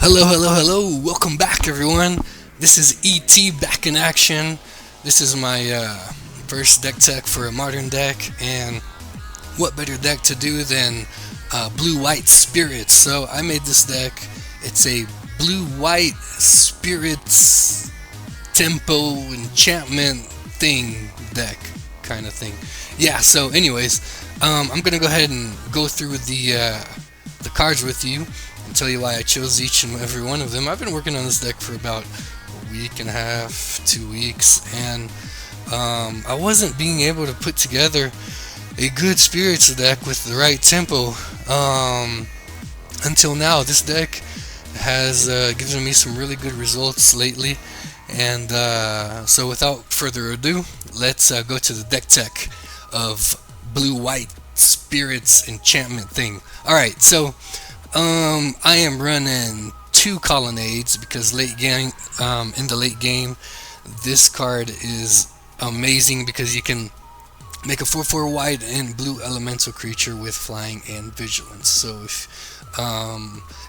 Hello, hello, hello. Welcome back, everyone. This is ET back in action. This is my first deck tech for a modern deck, and what better deck to do than blue-white spirits? So I made this deck. It's a blue-white spirits tempo enchantment thing deck kind of thing. Yeah. So, anyways, I'm gonna go ahead and go through the cards with you and tell you why I chose each and every one of them. I've been working on this deck for about a week and a half, 2 weeks, and I wasn't being able to put together a good spirits deck with the right tempo until now. This deck has given me some really good results lately, and so without further ado, let's go to the deck tech of blue-white spirits enchantment thing. Alright, so I am running two Colonnades because late game, in the late game, this card is amazing because you can make a 4/4 white and blue elemental creature with flying and vigilance. So if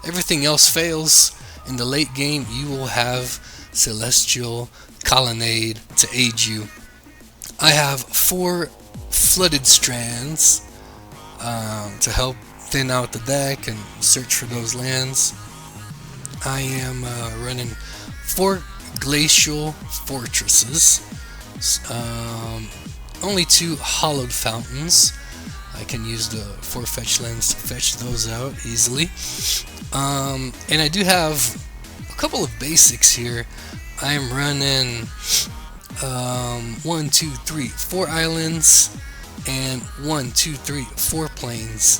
everything else fails in the late game, you will have Celestial Colonnade to aid you. I have 4 Flooded Strands to help thin out the deck and search for those lands. I am running 4 Glacial Fortresses, only 2 Hallowed Fountains. I can use the 4 fetch lands to fetch those out easily. And I do have a couple of basics here. I am running 1, 2, 3, 4 islands and 1, 2, 3, 4 plains.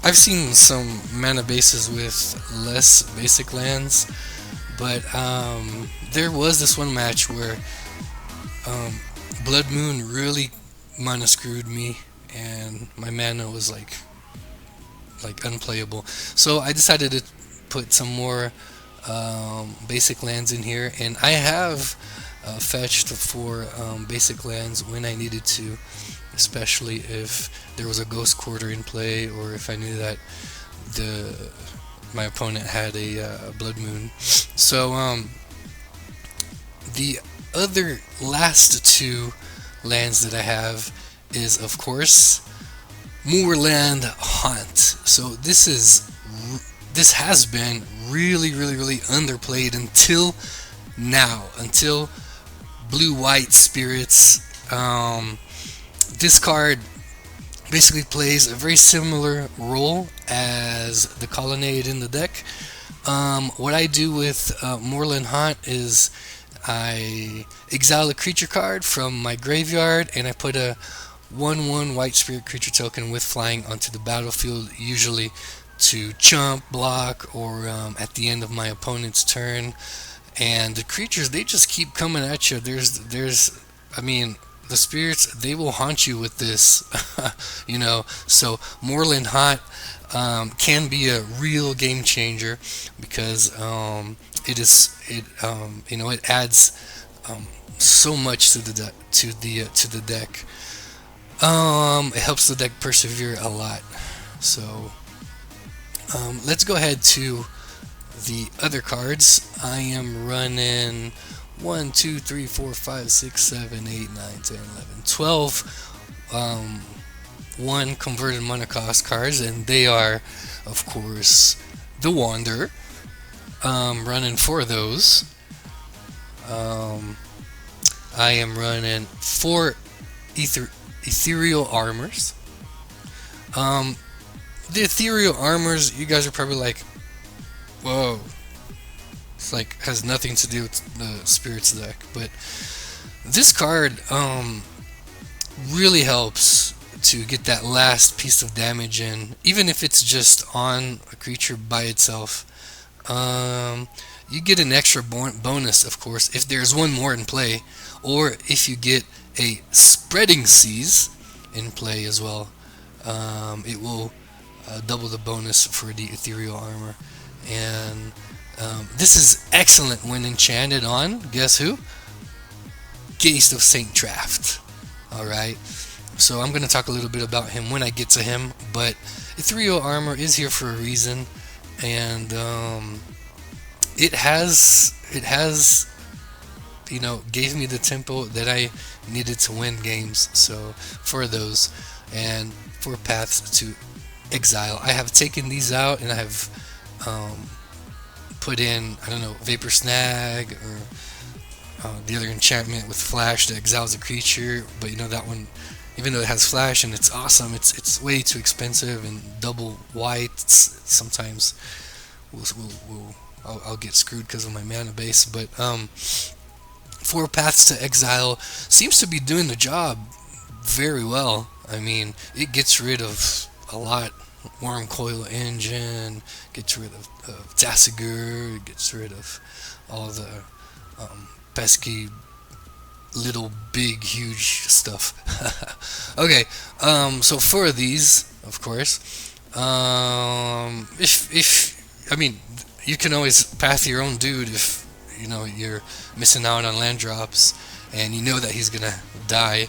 I've seen some mana bases with less basic lands, but there was this one match where Blood Moon really mana screwed me, and my mana was like unplayable. So I decided to put some more basic lands in here, and I have fetched 4 basic lands when I needed to, especially if there was a Ghost Quarter in play, or if I knew that my opponent had a Blood Moon. So the other last 2 lands that I have is, of course, Moorland Haunt. So this has been really underplayed until now, until blue-white spirits. This card basically plays a very similar role as the Colonnade in the deck. What I do with Moorland Haunt is I exile a creature card from my graveyard, and I put a 1/1 white spirit creature token with flying onto the battlefield, usually to chump, block, or at the end of my opponent's turn. And the creatures, they just keep coming at you. I mean, the spirits, they will haunt you with this, So Moorland Haunt can be a real game changer because it adds so much to the deck. It helps the deck persevere a lot. So let's go ahead to the other cards. I am running 1, 2, 3, 4, 5, 6, 7, 8, 9, 10, 11, 12 1 converted mana cost cards, and they are, of course, the Wanderer. Running 4 of those. I am running 4 Ethereal Armors. The Ethereal Armors, you guys are probably like, whoa, it's like has nothing to do with the Spirits deck, but this card really helps to get that last piece of damage in, even if it's just on a creature by itself. You get an extra bonus, of course, if there's one more in play, or if you get a Spreading Seas in play as well. It will double the bonus for the Ethereal Armor. And this is excellent when enchanted on, guess who? Geist of Saint Traft. Alright, so I'm going to talk a little bit about him when I get to him, but Ethereal Armor is here for a reason, and it has gave me the tempo that I needed to win games. So for those and for paths to Exile, I have taken these out and I have put in, I don't know, Vapor Snag or the other enchantment with Flash that exiles a creature. But that one, even though it has Flash and it's awesome, it's way too expensive, and double whites sometimes I'll get screwed because of my mana base. But Four Paths to Exile seems to be doing the job very well. I mean, it gets rid of a lot. Worm Coil Engine, gets rid of Tassiger, gets rid of all the pesky little big huge stuff. Okay, so for these, of course, if I mean, you can always path your own dude if you're missing out on land drops and you know that he's gonna die.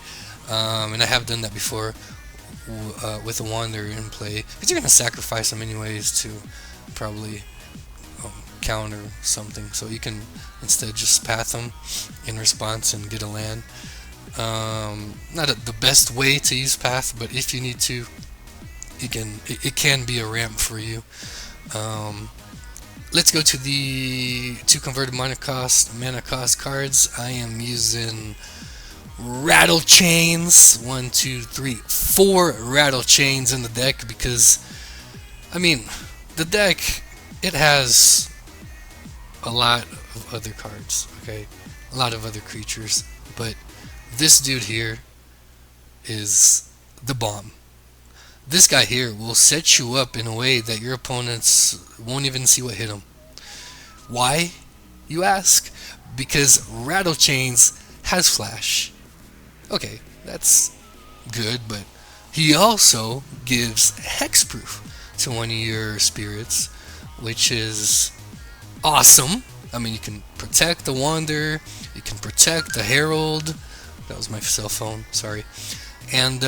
And I have done that before with a Wanderer in play, because you're gonna sacrifice him anyways to probably counter something. So you can instead just path him in response and get a land. Not the best way to use path, but if you need to, it can be a ramp for you. Let's go to the 2 converted mana cost cards. I am using Rattlechains. 1, 2, 3, 4 Rattlechains in the deck, because I mean, the deck, it has a lot of other cards, okay? A lot of other creatures, but this dude here is the bomb. This guy here will set you up in a way that your opponents won't even see what hit him. Why, you ask? Because Rattlechains has Flash. Okay, that's good, but he also gives hexproof to one of your spirits, which is awesome. I mean, you can protect the Wanderer, you can protect the Herald. That was my cell phone, sorry. And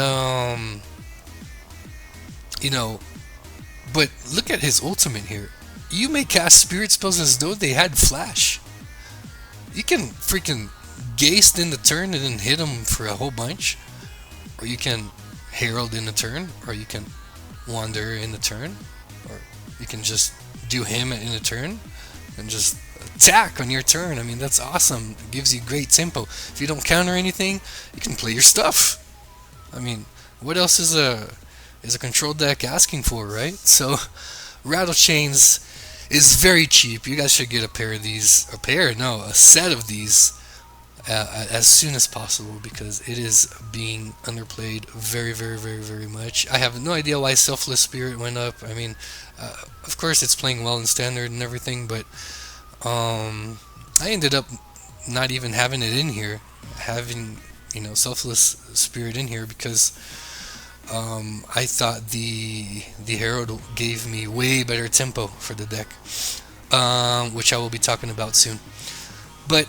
but look at his ultimate here. You may cast spirit spells as though they had Flash. You can freaking geist in the turn and then hit him for a whole bunch, or you can Herald in the turn, or you can Wander in the turn, or you can just do him in a turn and just attack on your turn. I mean, that's awesome. It gives you great tempo. If you don't counter anything, you can play your stuff. I mean, what else is a control deck asking for, right? So Rattlechains is very cheap. You guys should get a pair of these. A set of these as soon as possible, because it is being underplayed very, very, very, very much. I have no idea why Selfless Spirit went up. I mean, of course it's playing well in Standard and everything, but I ended up not even having it in here, having Selfless Spirit in here, because I thought the Herald gave me way better tempo for the deck, which I will be talking about soon. But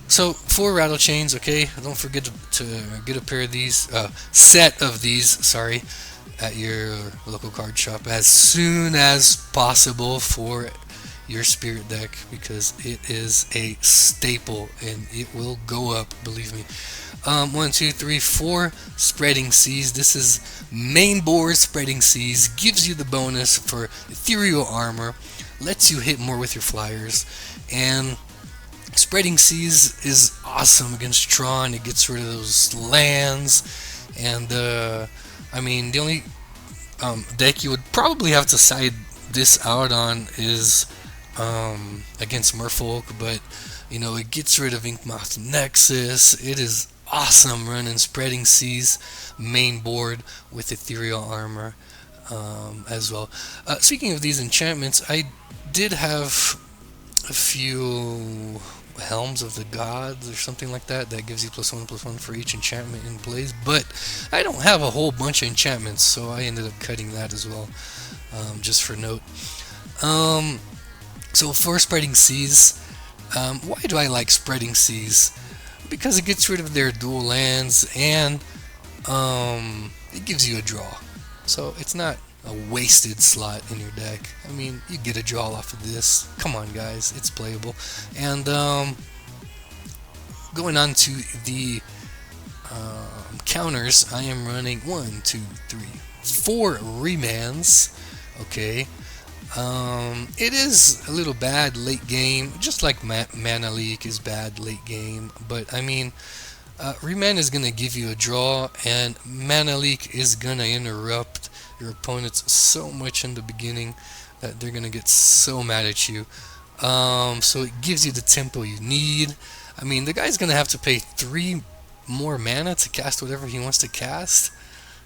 so 4 Rattlechains, okay. Don't forget to get a pair of these, set of these, sorry, at your local card shop as soon as possible for your spirit deck, because it is a staple and it will go up, believe me. 1, 2, 3, 4 Spreading Seas. This is main board Spreading Seas. Gives you the bonus for Ethereal Armor, lets you hit more with your flyers, and Spreading Seas is awesome against Tron. It gets rid of those lands, and I mean, the only deck you would probably have to side this out on is against Merfolk, but it gets rid of Inkmoth Nexus. It is awesome running Spreading Seas main board with Ethereal Armor as well. Speaking of these enchantments, I did have a few Helms of the Gods or something like that gives you +1/+1 for each enchantment in plays, but I don't have a whole bunch of enchantments, so I ended up cutting that as well, just for note. So for Spreading Seas, why do I like Spreading Seas? Because it gets rid of their dual lands, and it gives you a draw. So it's not a wasted slot in your deck. I mean, you get a draw off of this. Come on, guys, it's playable. And going on to the counters, I am running 1, 2, 3, 4 remands. Okay. It is a little bad late game, just like Mana Leak is bad late game, but I mean, Remand is going to give you a draw, and Mana Leak is going to interrupt your opponents so much in the beginning that they're going to get so mad at you. So it gives you the tempo you need. I mean, the guy's going to have to pay 3 more mana to cast whatever he wants to cast.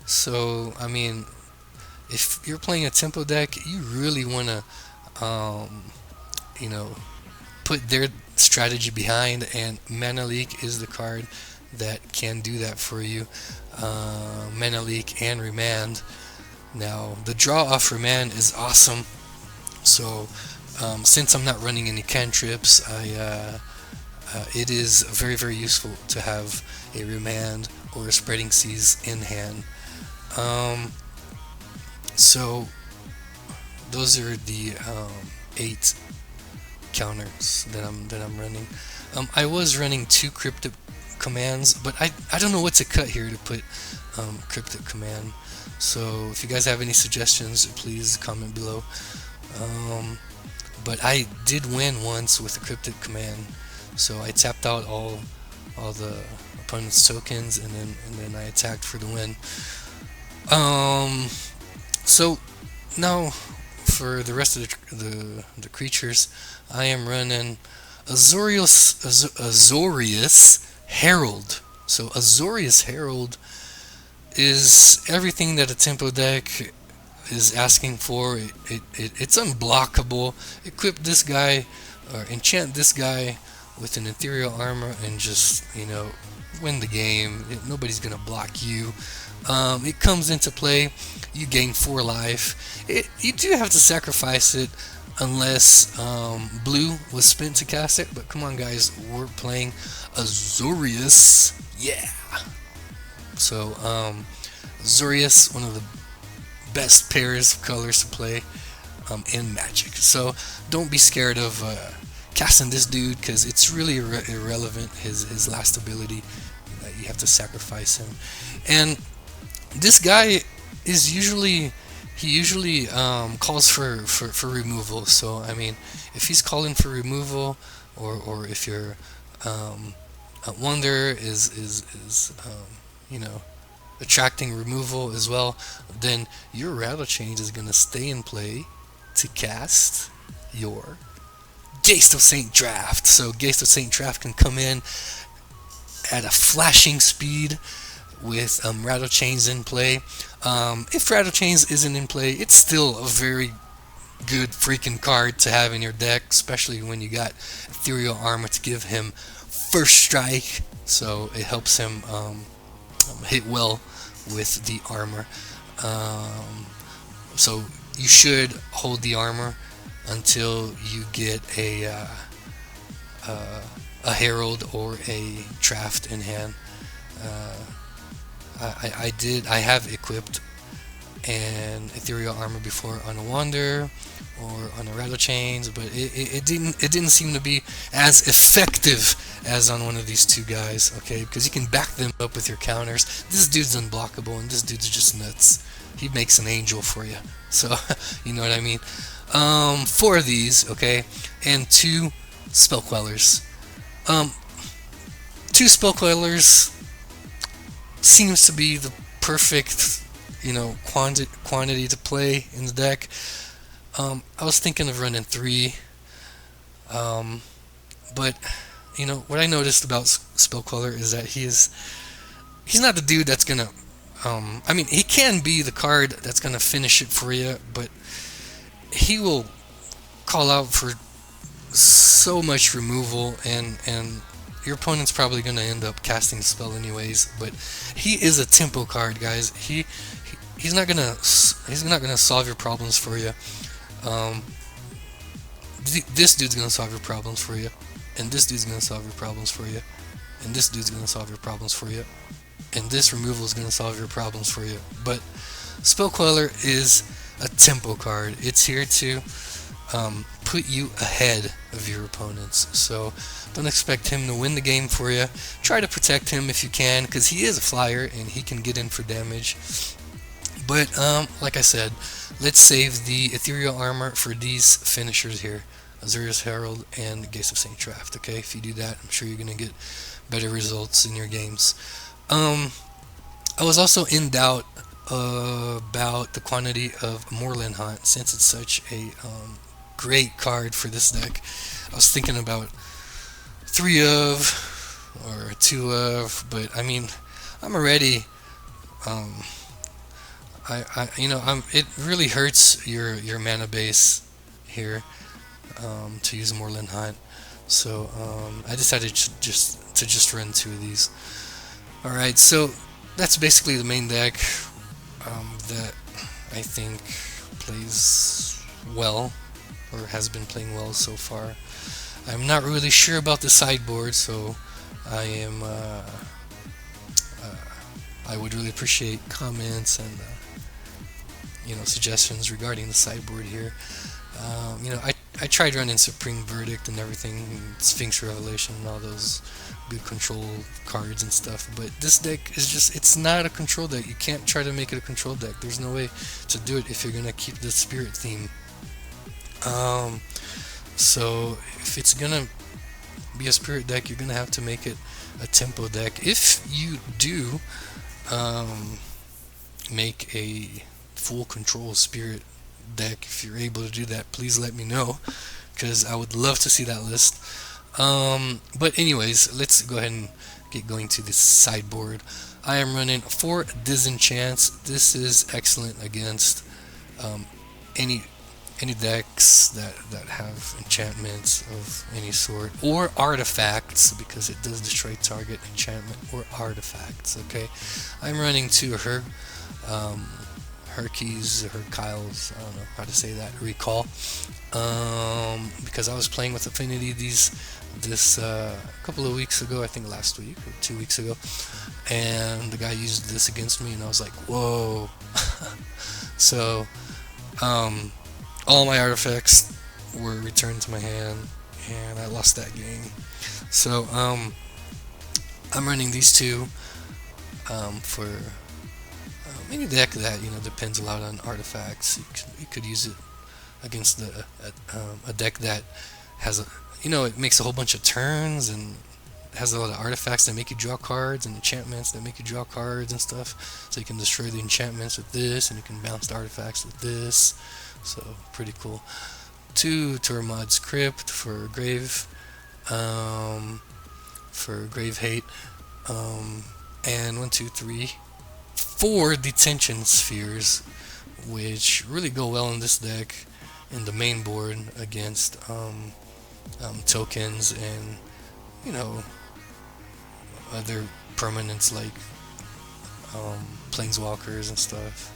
So, I mean, if you're playing a tempo deck, you really want to, put their strategy behind, and Mana Leak is the card that can do that for you. Mana Leak and Remand. Now, the draw off Remand is awesome. So, since I'm not running any cantrips, it is very, very useful to have a Remand or a Spreading Seas in hand. So those are the 8 counters that I'm running. I was running 2 cryptic commands, but I don't know what to cut here to put cryptic command. So if you guys have any suggestions, please comment below. But I did win once with a cryptic command, so I tapped out all the opponent's tokens, and then I attacked for the win. So now for the rest of the creatures, I am running Azorius Herald. So Azorius Herald is everything that a tempo deck is asking for. It's unblockable. Equip this guy or enchant this guy with an Ethereal Armor and just, win the game. Nobody's gonna block you. It comes into play. You gain 4 life. You do have to sacrifice it unless blue was spent to cast it. But come on, guys, we're playing Azorius. Yeah. So Azorius, one of the best pairs of colors to play in Magic. So don't be scared of casting this dude, because it's really irrelevant. His last ability, you have to sacrifice him. And this guy is usually calls for removal. So I mean, if he's calling for removal, or if your Wanderer is attracting removal as well, then your Rattlechains is gonna stay in play to cast your Geist of Saint Traft. So Geist of Saint Traft can come in at a flashing speed with Rattlechains in play. If Rattlechains isn't in play, it's still a very good freaking card to have in your deck, especially when you got Ethereal Armor to give him first strike, so it helps him hit well with the armor. So you should hold the armor until you get a Herald or a Traft in hand. I have equipped an Ethereal Armor before on a Wanderer or on a Rattlechains, but it didn't seem to be as effective as on one of these 2 guys. Okay, because you can back them up with your counters. This dude's unblockable, and this dude's just nuts. He makes an angel for you. So you know what I mean. 4 of these, okay, and 2 Spell Quellers. 2 Spell Quellers seems to be the perfect, quantity to play in the deck. I was thinking of running 3, but what I noticed about Spell Queller is that he's not the dude that's gonna. I mean, he can be the card that's gonna finish it for you, but he will call out for so much removal, and your opponent's probably going to end up casting the spell anyways. But he is a tempo card, guys. He's not gonna solve your problems for you. This dude's gonna solve your problems for you, and this dude's gonna solve your problems for you, and this dude's gonna solve your problems for you, and this removal is gonna solve your problems for you. But Spell Queller is a tempo card. It's here to put you ahead of your opponents. So don't expect him to win the game for you. Try to protect him if you can, because he is a flyer and he can get in for damage. But like I said, let's save the Ethereal Armor for these finishers here, Azorius Herald and Geist of Saint Traft. Okay, if you do that, I'm sure you're gonna get better results in your games. I was also in doubt about the quantity of Moorland Hunt, since it's such a great card for this deck. I was thinking about 3 of or 2 of, but I mean, I'm already it really hurts your mana base here to use Moorland Hunt. So I decided to just run 2 of these. All right, so that's basically the main deck that I think plays well, or has been playing well so far. I'm not really sure about the sideboard, so I would really appreciate comments and suggestions regarding the sideboard here. I tried running Supreme Verdict and everything, Sphinx Revelation and all those good control cards and stuff, but this deck is it's not a control deck. You can't try to make it a control deck. There's no way to do it if you're gonna keep the spirit theme. So if it's gonna be a spirit deck, you're gonna have to make it a tempo deck. If you do make a full control spirit deck, if you're able to do that, please let me know, because I would love to see that list. But anyways, let's go ahead and get going to the sideboard. I am running 4 Disenchants. This is excellent against any decks that have enchantments of any sort, or artifacts, because it does destroy target enchantment or artifacts. Okay, I'm running 2 Hurkyls, I don't know how to say that, recall, because I was playing with Affinity this couple of weeks ago, I think last week or 2 weeks ago, and the guy used this against me, and I was like, whoa. So all my artifacts were returned to my hand, and I lost that game. So I'm running these 2 for any deck that depends a lot on artifacts. You could use it against a deck that has it makes a whole bunch of turns and has a lot of artifacts that make you draw cards and enchantments that make you draw cards and stuff. So you can destroy the enchantments with this, and you can bounce the artifacts with this. So pretty cool. 2 Tormod's Crypt for grave hate, and 1, 2, 3, 4 Detention Spheres, which really go well in this deck in the main board against tokens and other permanents like planeswalkers and stuff.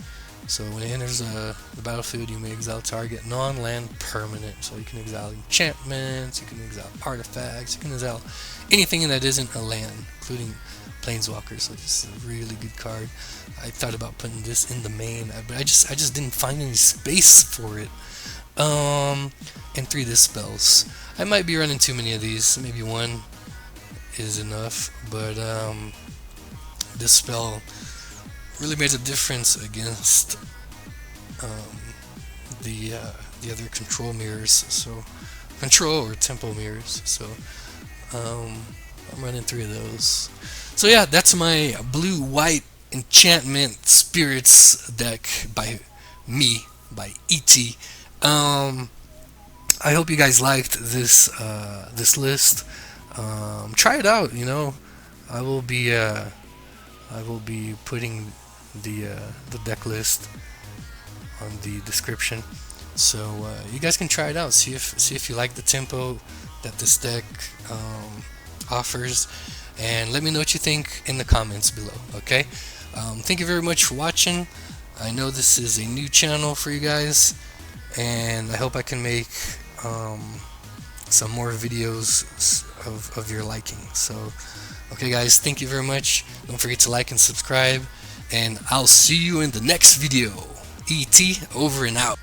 So when it enters the battlefield, you may exile target non-land permanent. So you can exile enchantments, you can exile artifacts, you can exile anything that isn't a land, including planeswalkers. So this is a really good card. I thought about putting this in the main, but I just didn't find any space for it. And 3 Dispels. I might be running too many of these. Maybe 1 is enough, but Dispel really made a difference against the other control mirrors. So control or tempo mirrors. So I'm running 3 of those. So yeah, that's my blue-white enchantment spirits deck by me, by E.T. I hope you guys liked this list. Try it out. I will be putting the deck list on the description, so you guys can try it out. See if you like the tempo that this deck offers, and let me know what you think in the comments below. Okay. Thank you very much for watching. I know this is a new channel for you guys, and I hope I can make some more videos of your liking. So okay guys, thank you very much. Don't forget to like and subscribe, and I'll see you in the next video. ET over and out.